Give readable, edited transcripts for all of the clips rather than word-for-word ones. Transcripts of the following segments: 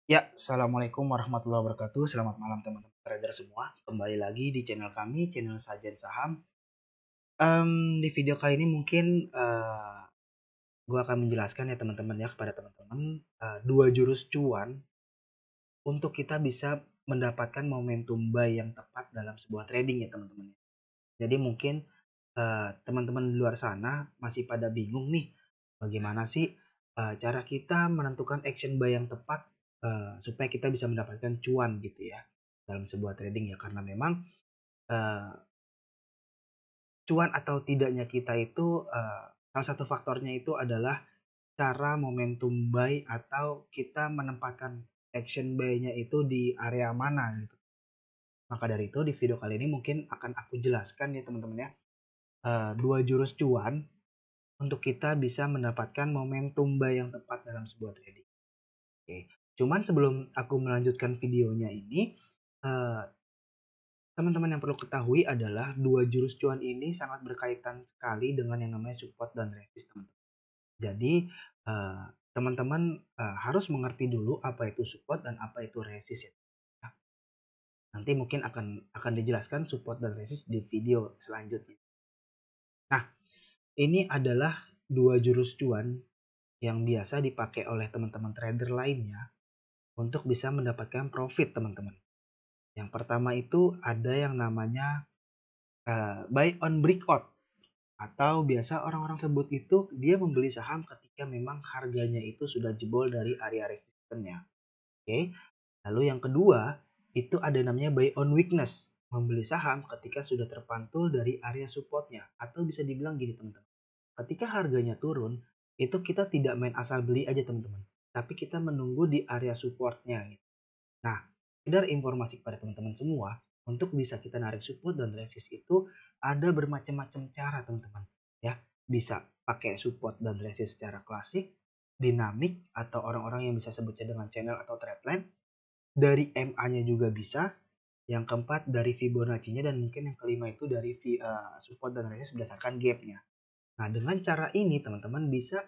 Ya, assalamualaikum warahmatullahi wabarakatuh. Selamat malam teman-teman trader semua. Kembali lagi di channel kami, channel Sajen Saham. Di video kali ini mungkin gue akan menjelaskan ya teman-teman ya kepada teman-teman dua jurus cuan untuk kita bisa mendapatkan momentum buy yang tepat dalam sebuah trading ya teman-teman. Jadi mungkin teman-teman di luar sana masih pada bingung nih, bagaimana sih cara kita menentukan action buy yang tepat supaya kita bisa mendapatkan cuan gitu ya dalam sebuah trading ya, karena memang uh, cuan atau tidaknya kita itu salah satu faktornya itu adalah cara momentum buy atau kita menempatkan action buy-nya itu di area mana gitu. Maka dari itu di video kali ini mungkin akan aku jelaskan ya teman-teman ya, dua jurus cuan untuk kita bisa mendapatkan momentum buy yang tepat dalam sebuah trading. Oke, cuman sebelum aku melanjutkan videonya ini, teman-teman yang perlu ketahui adalah dua jurus cuan ini sangat berkaitan sekali dengan yang namanya support dan resist, teman-teman. Jadi, teman-teman harus mengerti dulu apa itu support dan apa itu resist ya. Nah, nanti mungkin akan dijelaskan support dan resist di video selanjutnya. Nah, ini adalah dua jurus cuan yang biasa dipakai oleh teman-teman trader lainnya untuk bisa mendapatkan profit, teman-teman. Yang pertama itu ada yang namanya buy on breakout, atau biasa orang-orang sebut itu dia membeli saham ketika memang harganya itu sudah jebol dari area resistennya. Oke. Lalu yang kedua itu ada namanya buy on weakness, membeli saham ketika sudah terpantul dari area supportnya, atau bisa dibilang gini teman-teman, ketika harganya turun itu kita tidak main asal beli aja teman-teman, tapi kita menunggu di area supportnya gitu. Nah, sekedar informasi kepada teman-teman semua, untuk bisa kita narik support dan resist itu ada bermacam-macam cara teman-teman ya. Bisa pakai support dan resist secara klasik, dinamik, atau orang-orang yang bisa sebutnya dengan channel atau trendline. Dari MA-nya juga bisa. Yang keempat dari Fibonacci-nya, dan mungkin yang kelima itu dari support dan resist berdasarkan gap-nya. Nah, dengan cara ini teman-teman bisa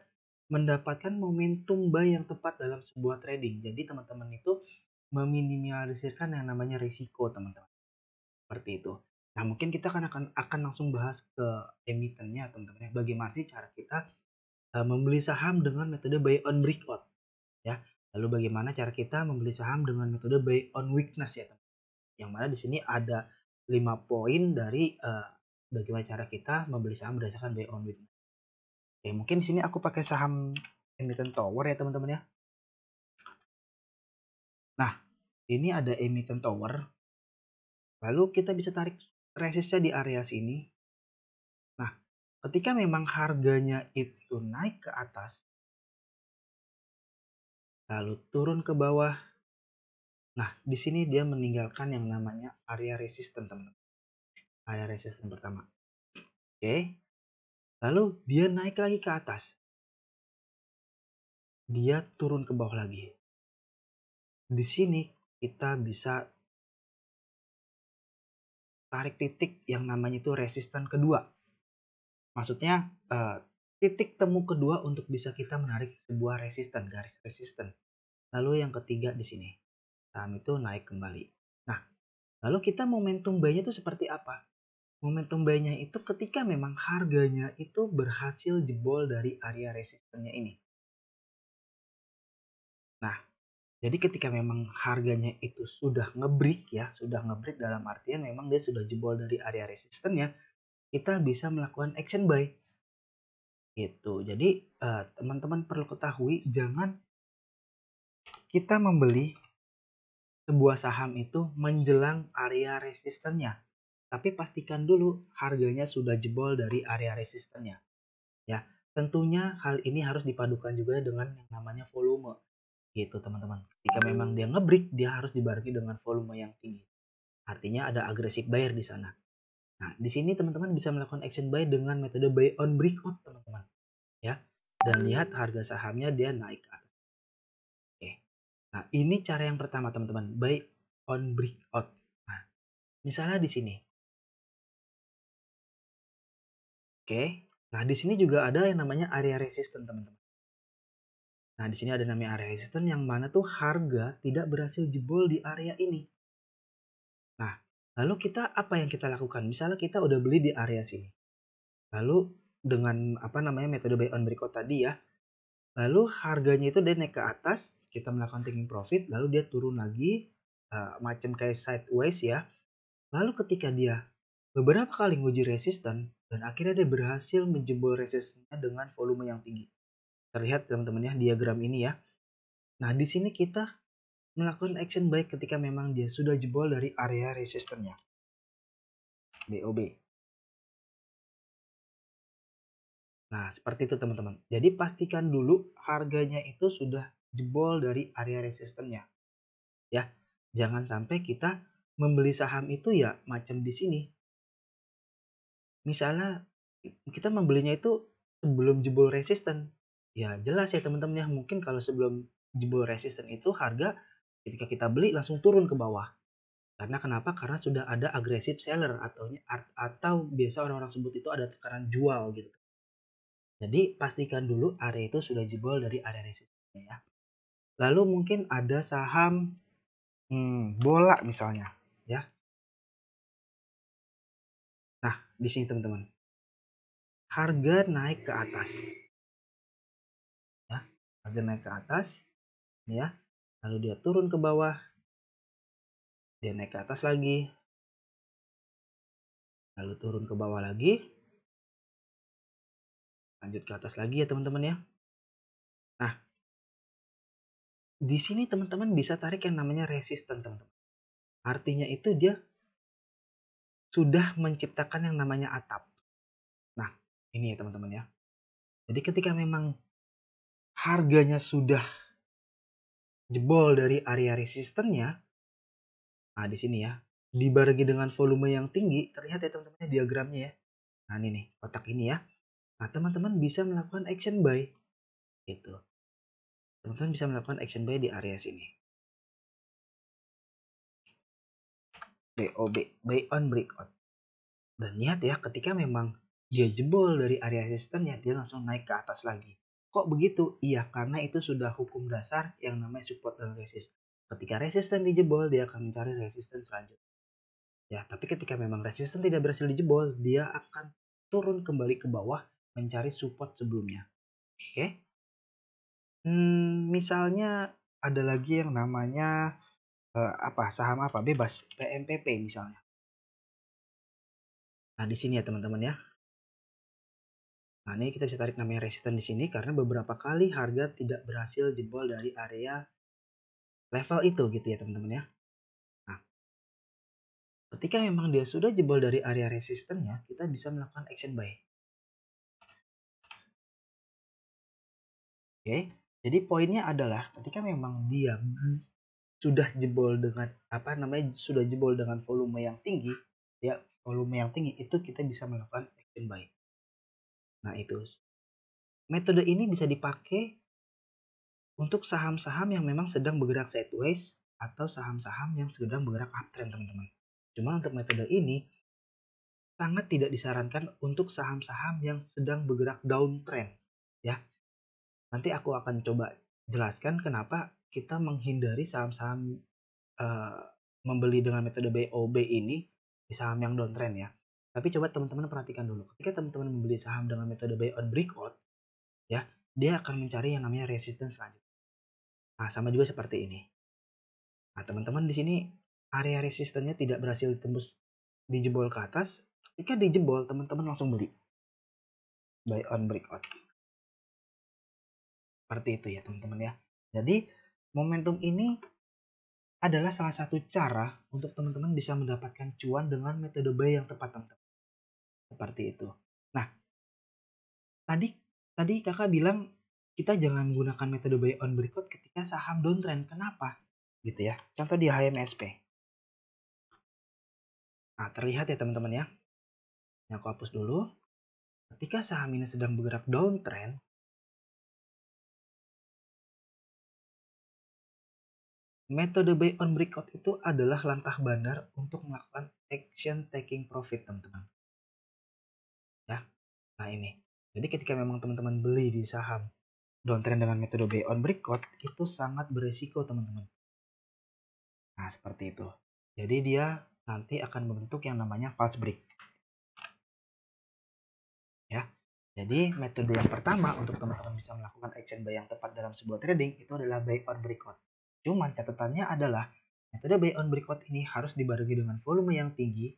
mendapatkan momentum buy yang tepat dalam sebuah trading. Jadi teman-teman itu meminimalisirkan yang namanya risiko, teman-teman. Seperti itu. Nah, mungkin kita akan langsung bahas ke emitennya, teman-teman ya. Bagaimana sih cara kita membeli saham dengan metode buy on breakout ya. Lalu bagaimana cara kita membeli saham dengan metode buy on weakness ya, teman. Yang mana di sini ada 5 poin dari bagaimana cara kita membeli saham berdasarkan buy on weakness. Oke, mungkin di sini aku pakai saham emiten tower ya, teman-teman ya. Nah, ini ada emiten tower. Lalu kita bisa tarik resistnya di area sini. Nah, ketika memang harganya itu naik ke atas, lalu turun ke bawah. Nah, di sini dia meninggalkan yang namanya area resisten, teman-teman. Area resisten pertama. Oke. Lalu dia naik lagi ke atas. Dia turun ke bawah lagi. Di sini kita bisa tarik titik yang namanya itu resisten kedua. Maksudnya titik temu kedua untuk bisa kita menarik sebuah resisten, garis resisten. Lalu yang ketiga di sini, saham itu naik kembali. Nah, lalu kita momentum buy-nya itu seperti apa? Momentum buy-nya itu ketika memang harganya itu berhasil jebol dari area resistennya ini. Nah, jadi ketika memang harganya itu sudah ngebreak ya, sudah ngebreak dalam artian memang dia sudah jebol dari area resistennya, kita bisa melakukan action buy. Gitu. Jadi teman-teman perlu ketahui, jangan kita membeli sebuah saham itu menjelang area resistennya, tapi pastikan dulu harganya sudah jebol dari area resistennya ya. Tentunya hal ini harus dipadukan juga dengan yang namanya volume gitu, teman-teman. Jika memang dia ngebreak, dia harus dibarengi dengan volume yang tinggi, artinya ada agresif buyer di sana. Nah, di sini teman-teman bisa melakukan action buy dengan metode buy on breakout, teman-teman ya, dan lihat harga sahamnya dia naik ke atas. Oke. Nah, ini cara yang pertama, teman-teman, buy on breakout. Nah, misalnya di sini. Oke. Nah, di sini juga ada yang namanya area resistance, teman-teman. Nah, di sini ada namanya area resistance yang mana tuh harga tidak berhasil jebol di area ini. Nah, lalu kita apa yang kita lakukan? Misalnya kita udah beli di area sini. Lalu dengan apa namanya metode buy on breakout tadi ya. Lalu harganya itu dia naik ke atas, kita melakukan taking profit, lalu dia turun lagi macam kayak sideways ya. Lalu ketika dia beberapa kali nguji resisten dan akhirnya dia berhasil menjebol resistennya dengan volume yang tinggi. Terlihat teman-teman ya diagram ini ya. Nah, di sini kita melakukan action buy ketika memang dia sudah jebol dari area resistennya. BOB. Nah, seperti itu teman-teman. Jadi pastikan dulu harganya itu sudah jebol dari area resistennya. Ya, jangan sampai kita membeli saham itu ya macam di sini. Misalnya kita membelinya itu sebelum jebol resisten. Ya jelas ya teman-teman ya, mungkin kalau sebelum jebol resisten itu harga ketika kita beli langsung turun ke bawah. Karena kenapa? Karena sudah ada agresif seller atau biasa orang-orang sebut itu ada tekanan jual gitu. Jadi pastikan dulu area itu sudah jebol dari area resistennya ya. Lalu mungkin ada saham bola misalnya ya. Nah, di sini teman-teman. Harga naik ke atas ya. Harga naik ke atas ya. Lalu dia turun ke bawah. Dia naik ke atas lagi. Lalu turun ke bawah lagi. Lanjut ke atas lagi ya teman-teman ya. Nah, di sini teman-teman bisa tarik yang namanya resisten teman-teman. Artinya itu dia sudah menciptakan yang namanya atap. Nah, ini ya teman-teman ya. Jadi ketika memang harganya sudah jebol dari area resistennya, nah di sini ya, dibarengi dengan volume yang tinggi, terlihat ya teman-teman diagramnya ya. Nah ini nih, kotak ini ya. Nah teman-teman bisa melakukan action buy, gitu. Teman-teman bisa melakukan action buy di area sini. BOB, buy on breakout. Dan lihat ya, ketika memang dia jebol dari area resistennya, dia langsung naik ke atas lagi. Kok begitu? Iya, karena itu sudah hukum dasar yang namanya support dan resist. Ketika resisten dijebol, dia akan mencari resisten selanjutnya. Ya, tapi ketika memang resisten tidak berhasil dijebol, dia akan turun kembali ke bawah mencari support sebelumnya. Oke? Misalnya ada lagi yang namanya saham apa bebas PMPP misalnya. Nah, di sini ya teman-teman ya. Nah, ini kita bisa tarik namanya resisten di sini karena beberapa kali harga tidak berhasil jebol dari area level itu gitu ya teman-teman ya. Nah, ketika memang dia sudah jebol dari area resistennya, kita bisa melakukan action buy. Oke, jadi poinnya adalah ketika memang dia sudah jebol dengan sudah jebol dengan volume yang tinggi, ya volume yang tinggi itu kita bisa melakukan action buy. Nah itu metode ini bisa dipakai untuk saham-saham yang memang sedang bergerak sideways atau saham-saham yang sedang bergerak uptrend teman-teman. Cuma untuk metode ini sangat tidak disarankan untuk saham-saham yang sedang bergerak downtrend ya. Nanti aku akan coba jelaskan kenapa kita menghindari saham-saham membeli dengan metode BOB ini di saham yang downtrend ya. Tapi coba teman-teman perhatikan dulu. Ketika teman-teman membeli saham dengan metode buy on breakout ya, dia akan mencari yang namanya resistance selanjutnya. Nah, sama juga seperti ini. Nah, teman-teman di sini area resistennya tidak berhasil tembus dijebol ke atas. Ketika dijebol, teman-teman langsung beli. Buy on breakout. Seperti itu ya, teman-teman ya. Jadi, momentum ini adalah salah satu cara untuk teman-teman bisa mendapatkan cuan dengan metode buy yang tepat, teman-teman. Seperti itu. Nah, tadi kakak bilang kita jangan menggunakan metode buy on breakout ketika saham downtrend. Kenapa? Gitu ya. Contoh di HMSP. Nah, terlihat ya teman-teman ya. Ini aku hapus dulu. Ketika saham ini sedang bergerak downtrend, metode buy on breakout itu adalah langkah bandar untuk melakukan action taking profit, teman-teman. Ya. Nah, ini. Jadi ketika memang teman-teman beli di saham downtrend dengan metode buy on breakout itu sangat beresiko, teman-teman. Nah, seperti itu. Jadi dia nanti akan membentuk yang namanya false break. Ya. Jadi metode yang pertama untuk teman-teman bisa melakukan action buy yang tepat dalam sebuah trading itu adalah buy on breakout. Cuman catatannya adalah metode buy on breakout ini harus dibarengi dengan volume yang tinggi.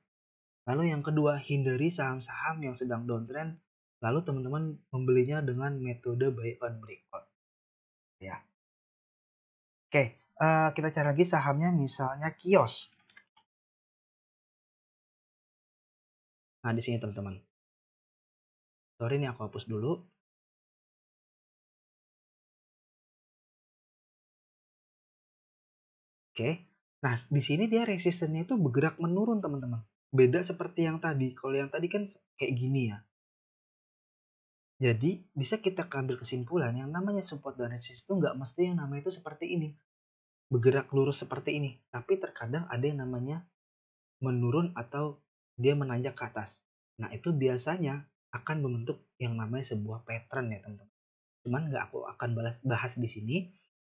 Lalu yang kedua, hindari saham-saham yang sedang downtrend. Lalu teman-teman membelinya dengan metode buy on breakout. Ya. Oke, kita cari lagi sahamnya misalnya Kios. Nah, di sini teman-teman. Sorry nih, aku hapus dulu. Oke. Nah, di sini dia resistennya itu bergerak menurun, teman-teman. Beda seperti yang tadi. Kalau yang tadi kan kayak gini ya. Jadi, bisa kita ambil kesimpulan yang namanya support dan resistance itu nggak mesti yang namanya itu seperti ini. Bergerak lurus seperti ini. Tapi terkadang ada yang namanya menurun atau dia menanjak ke atas. Nah, itu biasanya akan membentuk yang namanya sebuah pattern ya, teman-teman. Cuman nggak aku akan bahas di sini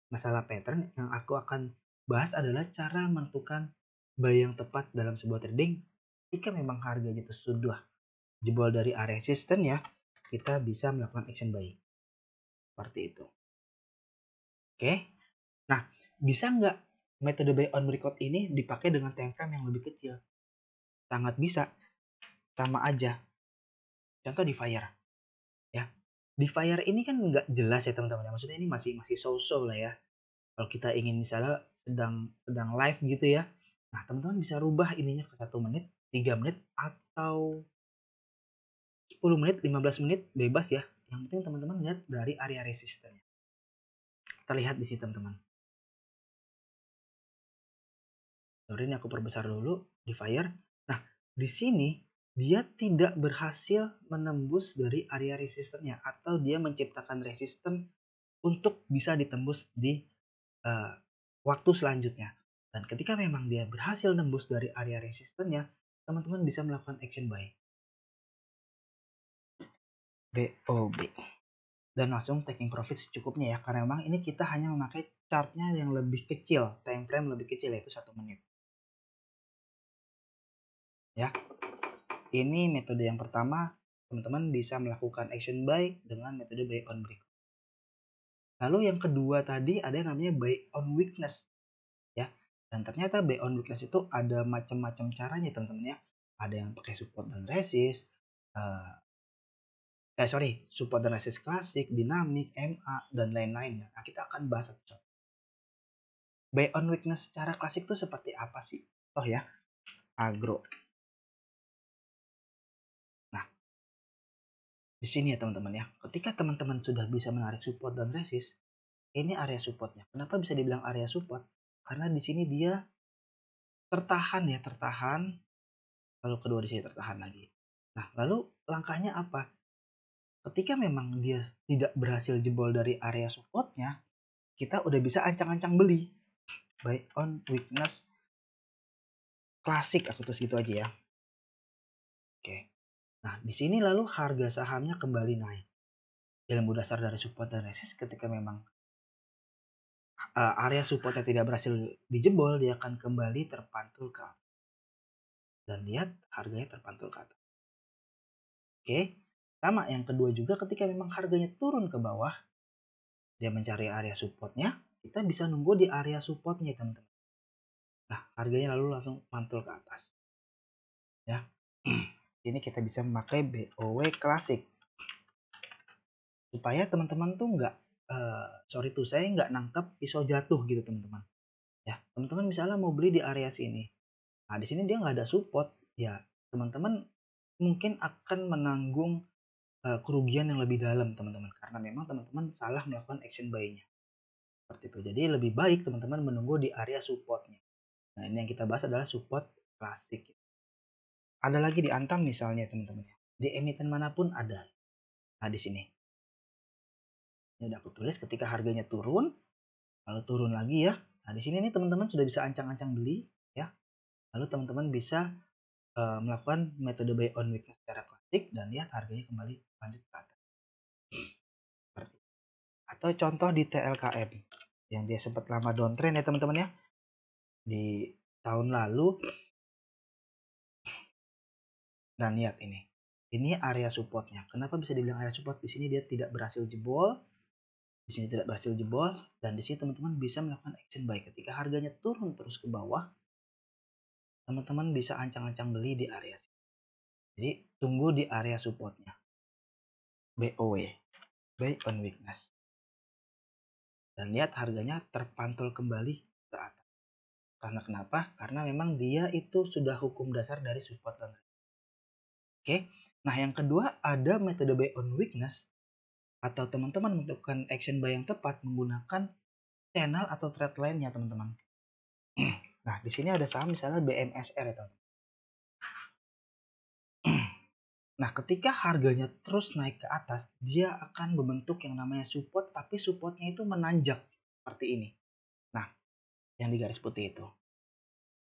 masalah pattern. Yang aku akan bahas adalah cara menentukan buy yang tepat dalam sebuah trading. Jika memang harganya itu sudah jebol dari area resistance ya, kita bisa melakukan action buy. Seperti itu. Oke. Nah, bisa nggak metode buy on breakout ini dipakai dengan time frame yang lebih kecil? Sangat bisa. Sama aja. Contoh di Fire. Ya. Di Fire ini kan nggak jelas ya, teman-teman. Maksudnya ini masih so-so lah ya. Kalau kita ingin misalnya sedang live gitu ya. Nah, teman-teman bisa rubah ininya ke 1 menit, 3 menit, atau 10 menit, 15 menit, bebas ya. Yang penting teman-teman lihat dari area resistance. Terlihat di sini, teman-teman. Sorry, ini aku perbesar dulu di Fire. Nah, di sini dia tidak berhasil menembus dari area resistance-nya, atau dia menciptakan resistance untuk bisa ditembus di waktu selanjutnya. Dan ketika memang dia berhasil nembus dari area resistance-nya, teman-teman bisa melakukan action buy. BOB. Dan langsung taking profit secukupnya ya, karena memang ini kita hanya memakai chartnya yang lebih kecil, time frame lebih kecil, yaitu 1 menit. Ya, ini metode yang pertama, teman-teman bisa melakukan action buy dengan metode buy on break. Lalu yang kedua tadi ada yang namanya buy on weakness. Ya, dan ternyata buy on weakness itu ada macam-macam caranya, teman-teman ya. Ada yang pakai support dan resist, support dan resist klasik, dinamik, MA, dan lain-lainnya. Nah, kita akan bahas satu-satu. Buy on weakness secara klasik itu seperti apa sih? Oh ya, agro. Nah, di sini ya teman-teman ya, ketika teman-teman sudah bisa menarik support dan resist, ini area supportnya. Kenapa bisa dibilang area support? Karena di sini dia tertahan ya, tertahan. Lalu kedua di sini tertahan lagi. Nah, lalu langkahnya apa? Ketika memang dia tidak berhasil jebol dari area supportnya, kita udah bisa ancang-ancang beli. Buy on weakness klasik, aku tulis gitu aja ya. Oke. Nah, di sini lalu harga sahamnya kembali naik. Ilmu dasar dari support dan resist, ketika memang area supportnya tidak berhasil dijebol, dia akan kembali terpantul ke atas. Dan lihat harganya terpantul ke atas. Oke. Sama yang kedua juga, ketika memang harganya turun ke bawah, dia mencari area supportnya, kita bisa nunggu di area supportnya, teman-teman. Nah, harganya lalu langsung mantul ke atas. Ya. Ini kita bisa memakai BOW klasik. Supaya teman-teman tuh nggak, saya nggak nangkep pisau jatuh gitu, teman-teman. Ya, teman-teman misalnya mau beli di area sini. Nah, di sini dia nggak ada support. Ya, teman-teman mungkin akan menanggung kerugian yang lebih dalam, teman-teman. Karena memang teman-teman salah melakukan action buy-nya. Seperti itu. Jadi lebih baik teman-teman menunggu di area supportnya. Nah, ini yang kita bahas adalah support klasik. Ada lagi di Antam misalnya, teman-teman. Di emiten manapun ada. Nah, di sini. Ini udah aku tulis ketika harganya turun, lalu turun lagi ya. Nah, di sini nih teman-teman sudah bisa ancang-ancang beli ya. Lalu teman-teman bisa melakukan metode buy on weakness secara klasik dan lihat harganya kembali lanjut ke atas. Seperti Atau contoh di TLKM yang dia sempat lama downtrend ya teman-teman ya. Di tahun lalu. Dan lihat ini. Ini area supportnya. Kenapa bisa dibilang area support? Di sini dia tidak berhasil jebol. Di sini tidak berhasil jebol. Dan di sini teman-teman bisa melakukan action buy. Ketika harganya turun terus ke bawah, teman-teman bisa ancang-ancang beli di area sini. Jadi tunggu di area supportnya. BOW. Buy on weakness. Dan lihat harganya terpantul kembali ke atas. Karena kenapa? Karena memang dia itu sudah hukum dasar dari support dan Oke. Nah, yang kedua ada metode buy on weakness atau teman-teman menentukan action buy yang tepat menggunakan channel atau trend line-nya, teman-teman. Nah, di sini ada saham misalnya BMSR ya, teman. Nah, ketika harganya terus naik ke atas, dia akan membentuk yang namanya support, tapi supportnya itu menanjak seperti ini. Nah, yang di garis putih itu.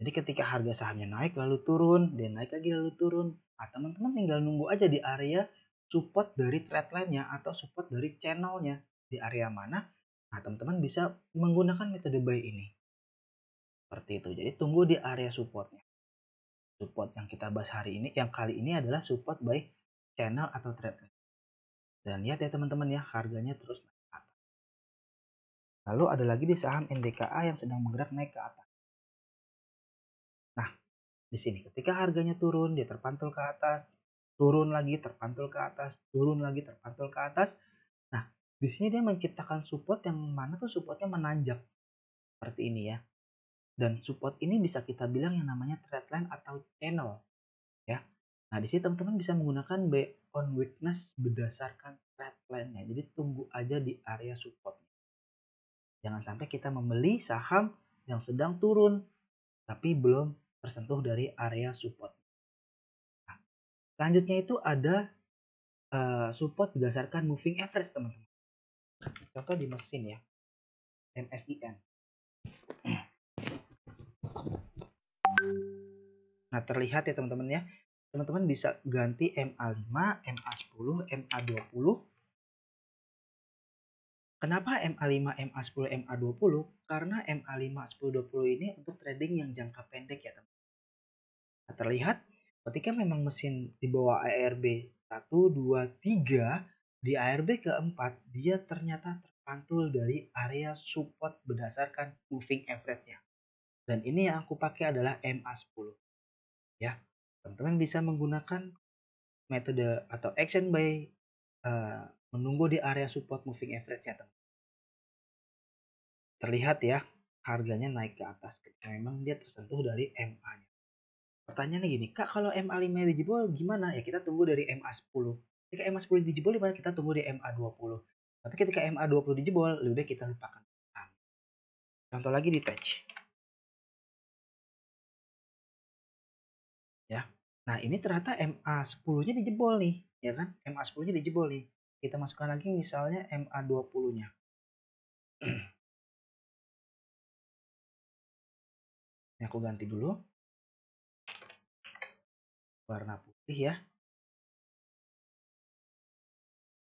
Jadi ketika harga sahamnya naik lalu turun, dia naik lagi lalu turun. Nah, teman-teman tinggal nunggu aja di area support dari trend line-nya atau support dari channelnya. Di area mana? Nah, teman-teman bisa menggunakan metode buy ini. Seperti itu. Jadi tunggu di area supportnya. Support yang kita bahas hari ini, yang kali ini adalah support by channel atau trend line. Dan lihat ya teman-teman ya, harganya terus naik ke atas. Lalu ada lagi di saham NDKA yang sedang bergerak naik ke atas. Nah, di sini ketika harganya turun, dia terpantul ke atas, turun lagi, terpantul ke atas, turun lagi, terpantul ke atas. Nah, di sini dia menciptakan support yang mana tuh supportnya menanjak seperti ini ya. Dan support ini bisa kita bilang yang namanya trendline atau channel ya. Nah, di sini teman-teman bisa menggunakan buy on weakness berdasarkan trendline-nya. Jadi tunggu aja di area support. Jangan sampai kita membeli saham yang sedang turun tapi belum tersentuh dari area support. Nah, selanjutnya itu ada support berdasarkan moving average, teman-teman. Contoh di mesin ya, MSIN. Nah, terlihat ya teman-teman ya. Teman-teman bisa ganti MA5, MA10, MA20. Kenapa MA5, MA10, MA20? Karena MA5, 10, 20 ini untuk trading yang jangka pendek ya teman-teman. Nah, terlihat ketika memang mesin di bawah ARB 1, 2, 3, di ARB keempat dia ternyata terpantul dari area support berdasarkan moving average-nya. Dan ini yang aku pakai adalah MA10. Ya, teman-teman bisa menggunakan metode atau action buy menunggu di area support moving average-nya, teman. Terlihat ya, harganya naik ke atas. Memang dia tersentuh dari MA-nya. Pertanyaannya gini, Kak, kalau MA5 dijebol gimana? Ya kita tunggu dari MA10. Ketika MA10 dijebol gimana? Kita tunggu di MA20. Tapi ketika MA20 dijebol, lebih baik kita lupakan. Contoh lagi di Touch. Ya. Nah, ini ternyata MA10-nya dijebol nih, ya kan? MA10-nya dijebol nih. Kita masukkan lagi misalnya MA20-nya. Ini aku ganti dulu. Warna putih ya.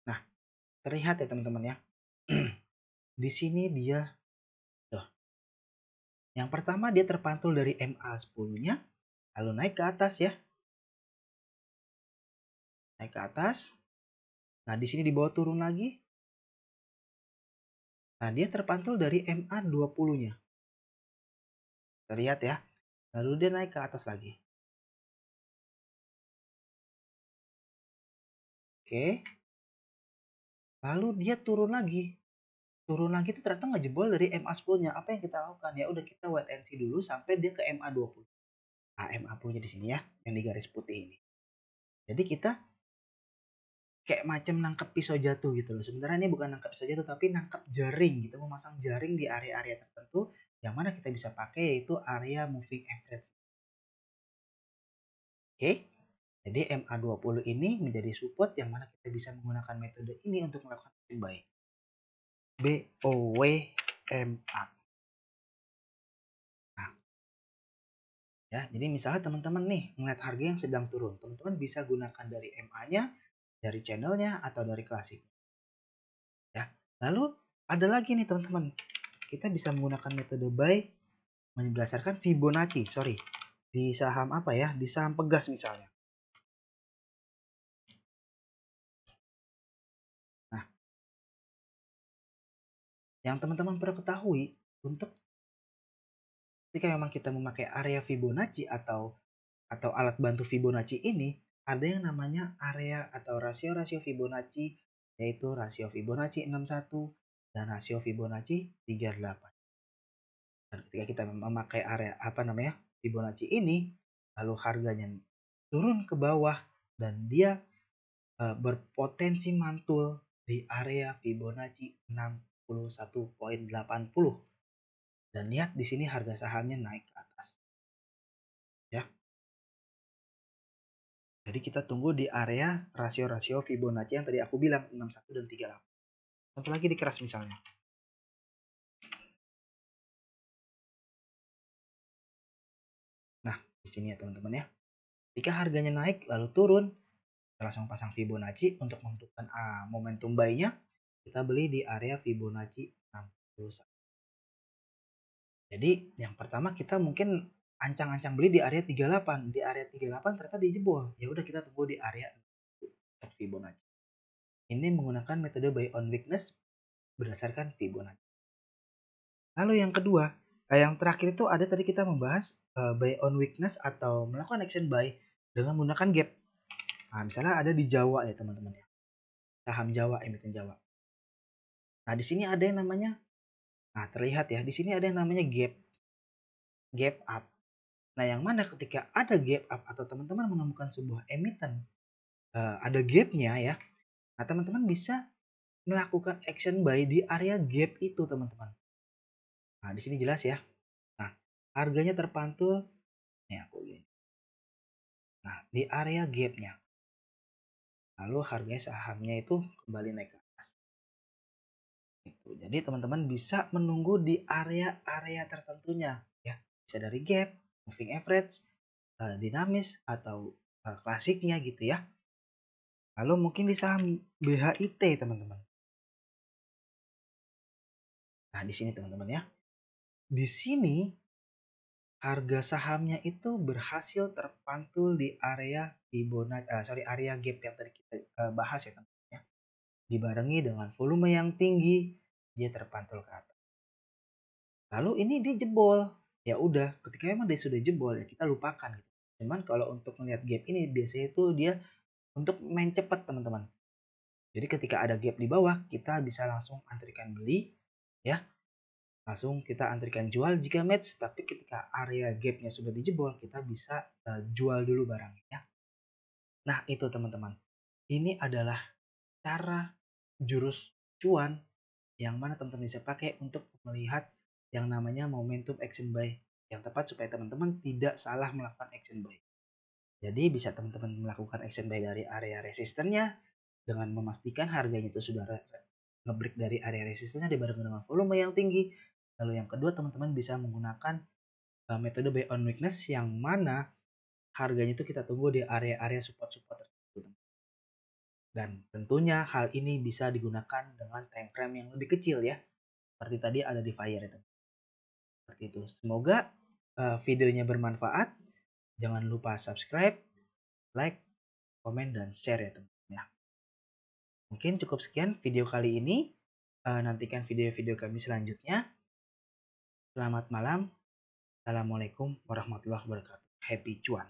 Nah, terlihat ya teman-teman ya. Di sini dia tuh. Yang pertama dia terpantul dari MA10-nya, lalu naik ke atas ya. Naik ke atas. Nah, di sini di bawah turun lagi. Nah, dia terpantul dari MA20-nya. Terlihat ya. Lalu dia naik ke atas lagi. Oke. Lalu dia turun lagi. Turun lagi itu ternyata nggak jebol dari MA10-nya. Apa yang kita lakukan? Ya udah kita wait and see dulu sampai dia ke MA20. Nah, MA10-nya di sini ya, yang di garis putih ini. Jadi kita kayak macam nangkep pisau jatuh gitu loh. Sebenarnya ini bukan nangkep pisau jatuh tapi nangkep jaring gitu, memasang jaring di area-area tertentu yang mana kita bisa pakai yaitu area moving average. Oke. Jadi MA20 ini menjadi support yang mana kita bisa menggunakan metode ini untuk melakukan buy. BOWMA. Nah, ya, jadi misalnya teman-teman nih melihat harga yang sedang turun, teman-teman bisa gunakan dari MA-nya, dari channelnya atau dari klasik. Ya. Lalu Ada lagi nih teman-teman, kita bisa menggunakan metode buy berdasarkan Fibonacci, di saham apa ya, di saham Pegas misalnya. Nah, yang teman-teman perlu ketahui, untuk ketika memang kita memakai area Fibonacci atau alat bantu Fibonacci ini, ada yang namanya area atau rasio-rasio Fibonacci, yaitu rasio Fibonacci 61 dan rasio Fibonacci 38. Dan ketika kita memakai area Fibonacci ini, lalu harganya turun ke bawah dan dia berpotensi mantul di area Fibonacci 61,80. Dan lihat di sini harga sahamnya naik ke atas. Ya. Jadi kita tunggu di area rasio-rasio Fibonacci yang tadi aku bilang 61 dan 38. Satu lagi di keras misalnya. Nah, di sini ya teman-teman ya. Jika harganya naik lalu turun, kita langsung pasang Fibonacci untuk menentukan momentum buy-nya. Kita beli di area Fibonacci 61. Jadi yang pertama kita mungkin ancang-ancang beli di area 38. Di area 38 ternyata dijebol. Ya udah kita tunggu di area Fibonacci. Ini menggunakan metode buy on weakness berdasarkan Fibonacci. Lalu yang kedua, yang terakhir itu ada tadi kita membahas buy on weakness atau melakukan action buy dengan menggunakan gap. Nah, misalnya ada di Jawa ya teman-teman ya. Saham Jawa, emiten Jawa. Nah, di sini ada yang namanya, nah terlihat ya, di sini ada yang namanya gap up. Nah, yang mana ketika ada gap up atau teman-teman menemukan sebuah emiten ada gapnya ya, nah teman-teman bisa melakukan action buy di area gap itu teman-teman. Nah, di sini jelas ya. Nah, harganya terpantul, nih aku gini. Nah, di area gapnya. Lalu harganya sahamnya itu kembali naik ke atas. Gitu. Jadi teman-teman bisa menunggu di area-area tertentunya ya. Bisa dari gap, moving average, dinamis atau klasiknya gitu ya. Lalu mungkin di saham BHIT teman-teman. Nah, di sini teman-teman ya. Di sini harga sahamnya itu berhasil terpantul di area area gap yang tadi kita bahas ya teman-teman ya. Dibarengi dengan volume yang tinggi, dia terpantul ke atas. Lalu ini dia jebol. Ya udah, ketika memang dia sudah jebol ya kita lupakan gitu. Cuman kalau untuk melihat gap ini biasanya itu dia untuk main cepat teman-teman. Jadi ketika ada gap di bawah, kita bisa langsung antrikan beli ya. Langsung kita antrikan jual jika match, tapi ketika area gapnya sudah dijebol, kita bisa jual dulu barangnya ya. Nah, itu teman-teman. Ini adalah cara jurus cuan yang mana teman-teman bisa pakai untuk melihat yang namanya momentum action buy yang tepat supaya teman-teman tidak salah melakukan action buy. Jadi bisa teman-teman melakukan action buy dari area resistennya dengan memastikan harganya itu sudah ngebreak dari area resistennya dibarengi dengan volume yang tinggi. Lalu yang kedua teman-teman bisa menggunakan metode buy on weakness yang mana harganya itu kita tunggu di area-area support-support tertentu. Dan tentunya hal ini bisa digunakan dengan time frame yang lebih kecil ya. Seperti tadi ada di Fire itu. Seperti itu. Semoga videonya bermanfaat. Jangan lupa subscribe, like, komen, dan share ya teman-teman ya. Mungkin cukup sekian video kali ini. Nantikan video-video kami selanjutnya. Selamat malam. Assalamualaikum warahmatullahi wabarakatuh. Happy cuan.